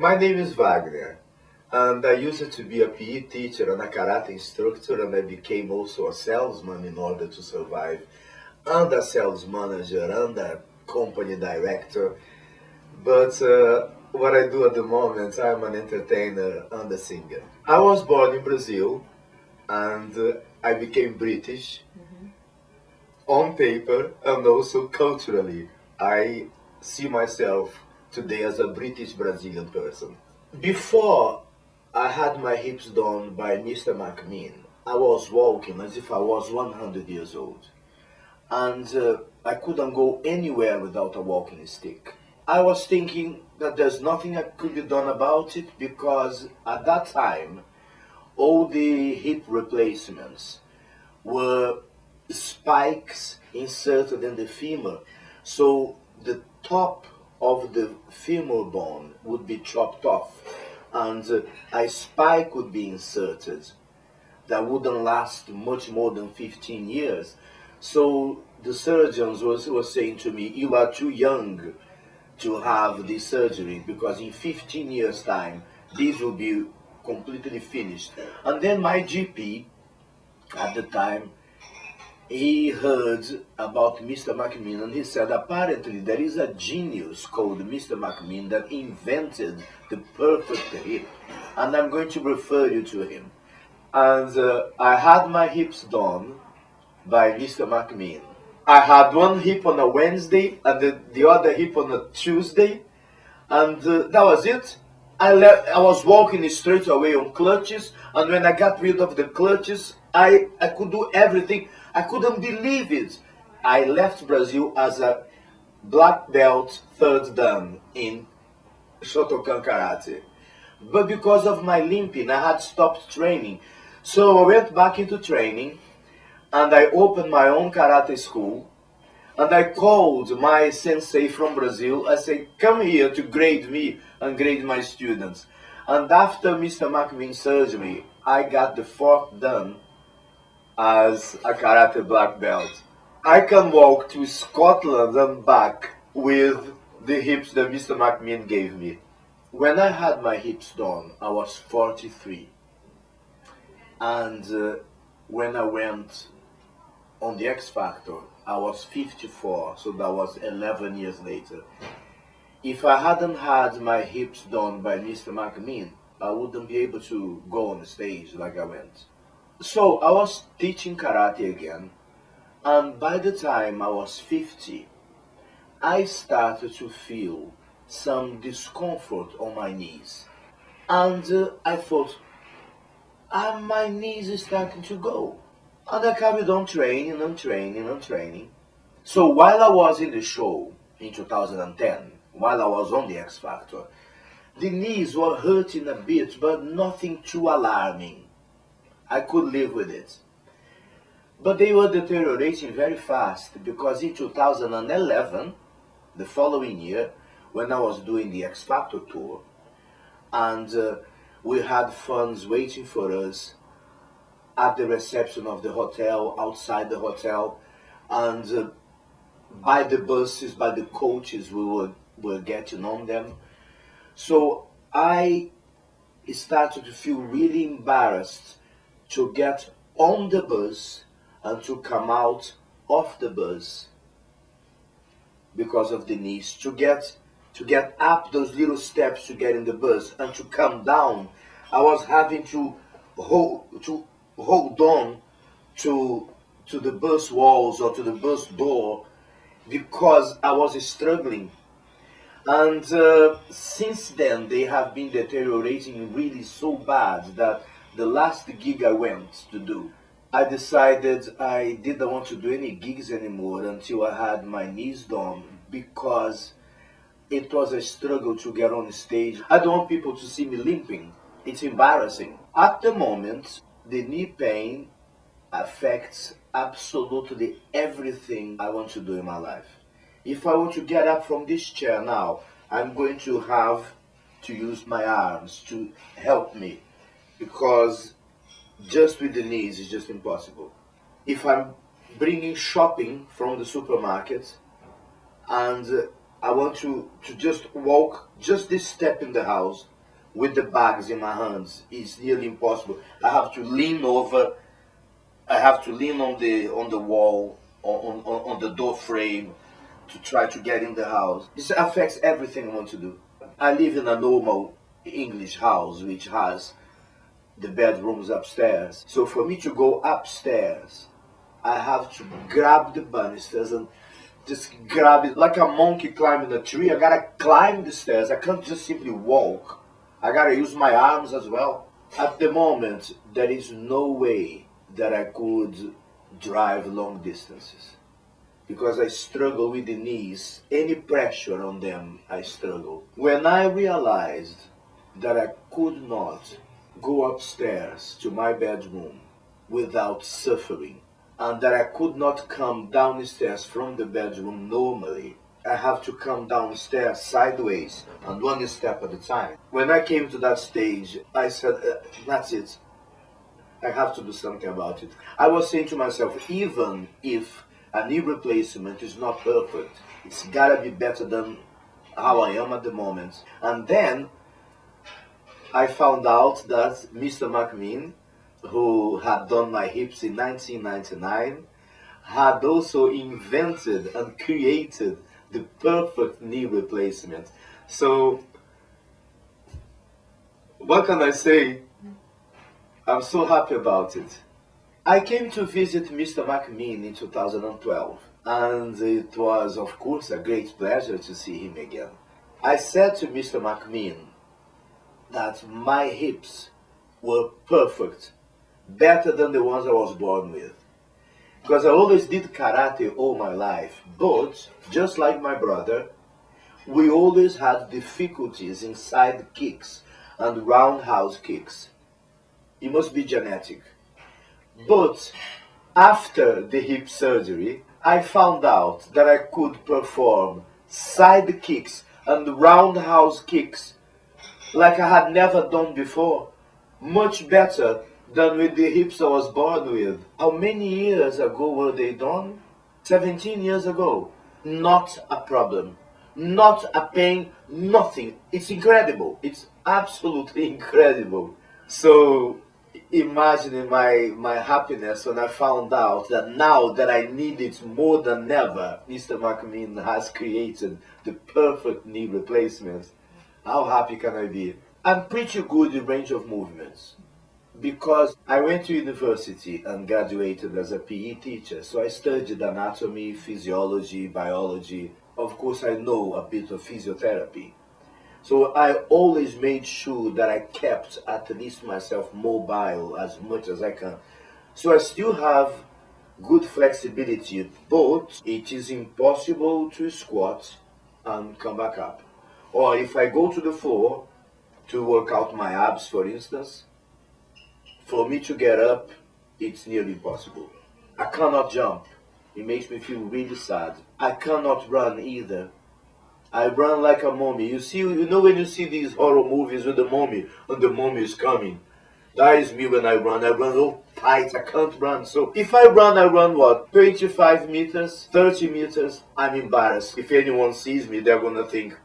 My name is Wagner, and I used to be a PE teacher and a karate instructor, and I became also a salesman in order to survive, and a sales manager and a company director. But what I do at the moment, I'm an entertainer and a singer. I was born in Brazil, and I became British on paper and also culturally. I see myself today as a British Brazilian person. Before I had my hips done by Mr. McMinn, I was walking as if I was 100 years old. And I couldn't go anywhere without a walking stick. I was thinking that there's nothing that could be done about it because at that time, all the hip replacements were spikes inserted in the femur. So the top of the femur bone would be chopped off and a spike would be inserted that wouldn't last much more than 15 years. So the surgeons were saying to me, you are too young to have this surgery because in 15 years time this will be completely finished. And then my GP at the time, he heard about Mr. McMinn and he said apparently there is a genius called Mr. McMinn that invented the perfect hip and I'm going to refer you to him. And I had my hips done by Mr. McMinn. I had one hip on a Wednesday and the other hip on a Tuesday, and that was it. I was walking straight away on clutches, and when I got rid of the clutches, I could do everything. I couldn't believe it. I left Brazil as a black belt third dan in Shotokan Karate. But because of my limping, I had stopped training. So I went back into training, and I opened my own karate school. And I called my sensei from Brazil. I said, come here to grade me and grade my students. And after Mr. McMinn's surgery, I got the fourth dan as a karate black belt. I can walk to Scotland and back with the hips that Mr. McMinn gave me. When I had my hips done, I was 43. And when I went on the X Factor, I was 54, so that was 11 years later. If I hadn't had my hips done by Mr. McMinn, I wouldn't be able to go on the stage like I went. So I was teaching karate again, and by the time I was 50, I started to feel some discomfort on my knees. And I thought, my knees are starting to go. And I carried on training and training and training. So while I was in the show in 2010, while I was on the X Factor, the knees were hurting a bit, but nothing too alarming. I could live with it. But they were deteriorating very fast because in 2011, the following year, when I was doing the X Factor tour, and we had fans waiting for us at the reception of the hotel, outside the hotel, and by the buses, by the coaches, we were getting on them. So I started to feel really embarrassed to get on the bus and to come out of the bus because of the knees, to get up those little steps to get in the bus and to come down. I was having to hold on to the bus walls or to the bus door because I was struggling. And since then they have been deteriorating really so bad that the last gig I went to do, I decided I didn't want to do any gigs anymore until I had my knees done because it was a struggle to get on stage. I don't want people to see me limping. It's embarrassing. At the moment, the knee pain affects absolutely everything I want to do in my life. If I want to get up from this chair now, I'm going to have to use my arms to help me because just with the knees is just impossible. If I'm bringing shopping from the supermarket and I want to just walk just this step in the house, with the bags in my hands is nearly impossible. I have to lean over. I have to lean on the wall, on the door frame, to try to get in the house. This affects everything I want to do. I live in a normal English house which has the bedrooms upstairs. So for me to go upstairs, I have to grab the banisters and just grab it like a monkey climbing a tree. I gotta climb the stairs. I can't just simply walk. I gotta use my arms as well. At the moment, there is no way that I could drive long distances because I struggle with the knees. Any pressure on them, I struggle. When I realized that I could not go upstairs to my bedroom without suffering, and that I could not come downstairs from the bedroom normally, I have to come downstairs sideways and one step at a time. When I came to that stage, I said, that's it. I have to do something about it. I was saying to myself, even if a knee replacement is not perfect, it's gotta be better than how I am at the moment. And then I found out that Mr. McMinn, who had done my hips in 1999, had also invented and created the perfect knee replacement. So, what can I say? I'm so happy about it. I came to visit Mr. McMinn in 2012, and it was, of course, a great pleasure to see him again. I said to Mr. McMinn that my hips were perfect, better than the ones I was born with. Because I always did karate all my life, but just like my brother, we always had difficulties in side kicks and roundhouse kicks. It must be genetic. But after the hip surgery, I found out that I could perform side kicks and roundhouse kicks like I had never done before, much better than with the hips I was born with. How many years ago were they done? 17 years ago. Not a problem, not a pain, nothing. It's incredible. It's absolutely incredible. So imagining my happiness when I found out that now that I need it more than ever, Mr. McMinn has created the perfect knee replacement. How happy can I be? I'm pretty good in range of movements because I went to university and graduated as a PE teacher. So I studied anatomy, physiology, biology. Of course, I know a bit of physiotherapy. So I always made sure that I kept at least myself mobile as much as I can. So I still have good flexibility, but it is impossible to squat and come back up. Or if I go to the floor to work out my abs, for instance, for me to get up, it's nearly impossible. I cannot jump. It makes me feel really sad. I cannot run either. I run like a mummy. You know when you see these horror movies with the mummy, and the mummy is coming? That is me when I run. I run all tight. I can't run. So if I run what? 25 meters, 30 meters? I'm embarrassed. If anyone sees me, they're gonna think,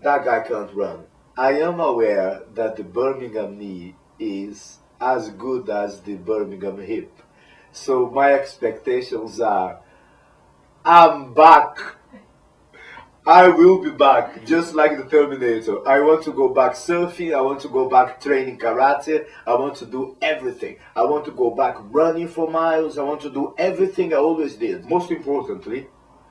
that guy can't run. I am aware that the Birmingham knee is as good as the Birmingham hip. So my expectations are, I'm back. I will be back, just like the Terminator. I want to go back surfing, I want to go back training karate, I want to do everything. I want to go back running for miles, I want to do everything I always did. Most importantly,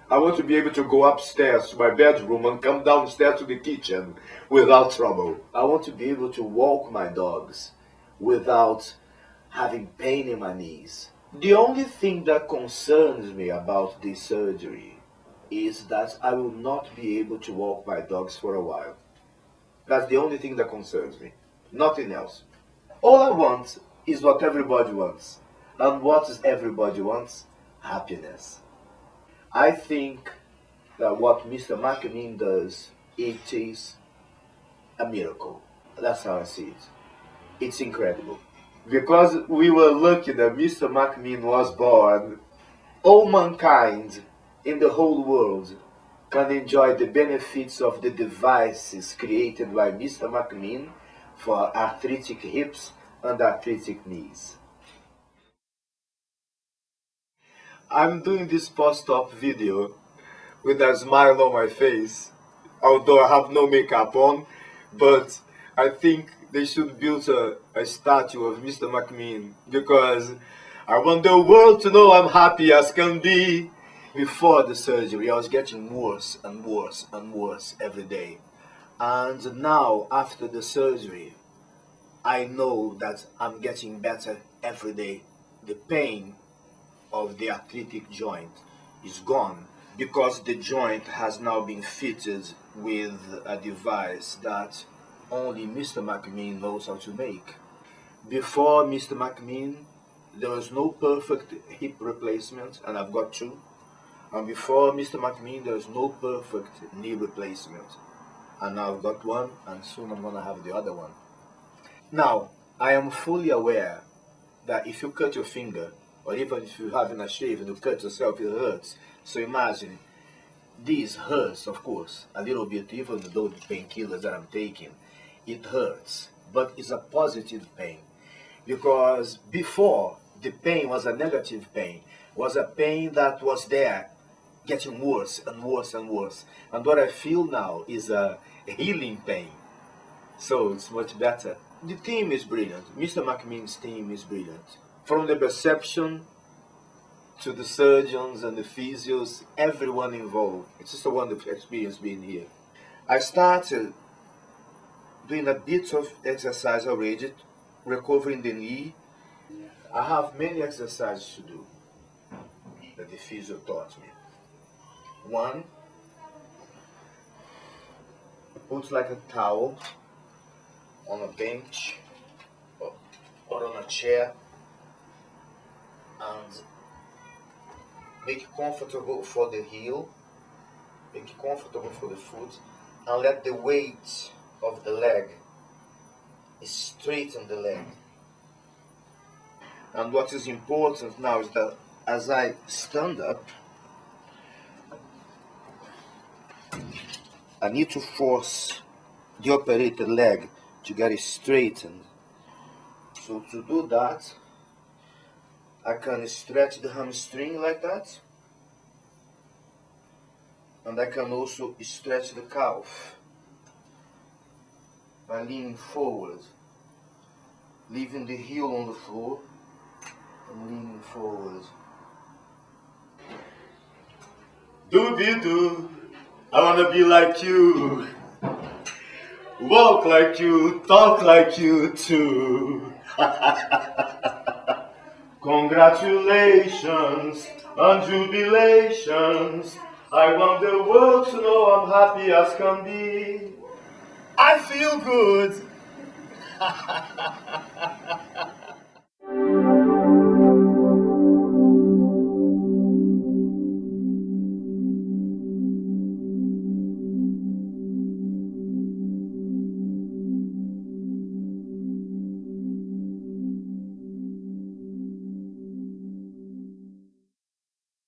I want to be able to go upstairs to my bedroom and come downstairs to the kitchen without trouble. I want to be able to walk my dogs without having pain in my knees. The only thing that concerns me about this surgery is that I will not be able to walk my dogs for a while. That's the only thing that concerns me. Nothing else. All I want is what everybody wants. And what does everybody wants? Happiness. I think that what Mr. McMinn does, it is a miracle. That's how I see it. It's incredible. Because we were lucky that Mr. McMinn was born, all mankind in the whole world can enjoy the benefits of the devices created by Mr. McMinn for arthritic hips and arthritic knees. I'm doing this post-op video with a smile on my face, although I have no makeup on, but I think they should build a statue of Mr. McMinn because I want the world to know I'm happy as can be. Before the surgery, I was getting worse and worse and worse every day. And now, after the surgery, I know that I'm getting better every day. The pain of the arthritic joint is gone because the joint has now been fitted with a device that only Mr. McMinn knows how to make. Before Mr. McMinn, there was no perfect hip replacement, and I've got two. And before Mr. McMinn, there was no perfect knee replacement. And now I've got one, and soon I'm going to have the other one. Now, I am fully aware that if you cut your finger, or even if you're having a shave and you cut yourself, it hurts. So imagine, this hurts, of course, a little bit, even though the painkillers that I'm taking, it hurts. But it's a positive pain. Because before, the pain was a negative pain, was a pain that was there, getting worse and worse and worse. And what I feel now is a healing pain. So it's much better. The team is brilliant. Mr. McMinn's team is brilliant. From the reception to the surgeons and the physios, everyone involved. It's just a wonderful experience being here. I started doing a bit of exercise already, recovering the knee. I have many exercises to do that the physio taught me. One, put like a towel on a bench or on a chair and make it comfortable for the heel, make it comfortable for the foot, and let the weight of the leg straighten the leg. And what is important now is that as I stand up, I need to force the operated leg to get it straightened. So to do that, I can stretch the hamstring like that, and I can also stretch the calf by leaning forward, leaving the heel on the floor and leaning forward. Do-be-do, I wanna be like you, walk like you, talk like you too. Congratulations and jubilations, I want the world to know I'm happy as can be. I feel good.